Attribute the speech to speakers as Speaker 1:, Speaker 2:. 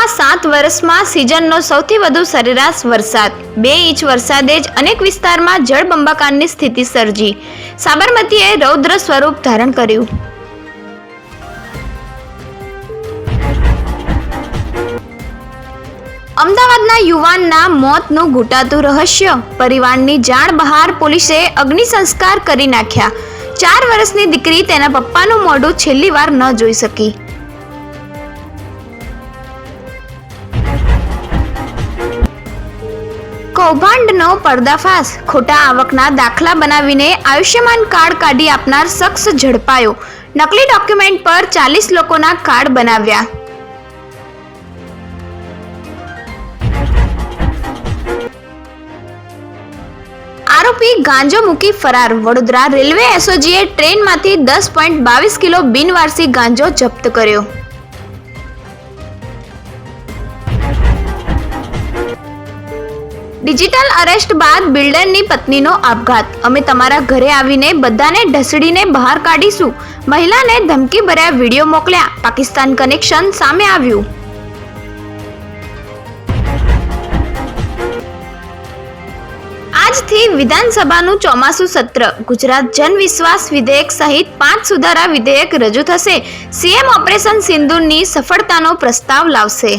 Speaker 1: છેલ્લા 7 વર્ષમાં સિઝનનો સૌથી વધુ સરેરાશ વરસાદ, 2 ઇંચ વરસાદે જ અનેક વિસ્તારમાં જળબંબાકારની સ્થિતિ સર્જી, સાબરમતીએ રૌદ્ર સ્વરૂપ ધારણ કર્યું. અમદાવાદના યુવાનના મોતનું ઘૂંટાતું રહસ્ય, પરિવારની જાણ બહાર પોલીસે અગ્નિ સંસ્કાર કરી નાખ્યા. 4 વર્ષની દીકરી તેના પપ્પાનું મોઢું છેલ્લી વાર ન જોઈ શકી. કૌભાંડનો પર્દાફાશ, ખોટા આવકના દાખલા બનાવીને આયુષ્યમાન કાર્ડ કાઢી આપનાર શખ્સ ઝડપાયો. નકલી ડોક્યુમેન્ટ પર 40 લોકોના કાર્ડ બનાવ્યા. આરોપી ગાંજો મૂકી ફરાર, વડોદરા રેલવે એસઓજીએ ટ્રેનમાંથી 10.22 કિલો બિનવારસી ગાંજો જપ્ત કર્યો. ડિજિટલ અરેસ્ટ બાદ બિલ્ડરની પત્નીનો આપઘાત, અમે તમારા ઘરે આવીને બધાને ઢસડીને બહાર કાઢીશું, મહિલાને ધમકીભર્યા વિડીયો મોકલ્યા, પાકિસ્તાન કનેક્શન સામે આવ્યું. આજથી વિધાનસભાનું ચોમાસું સત્ર, ગુજરાત જનવિશ્વાસ વિધેયક સહિત 5 સુધારા વિધેયક રજૂ થશે. સીએમ ઓપરેશન સિંદૂરની સફળતાનો પ્રસ્તાવ લાવશે.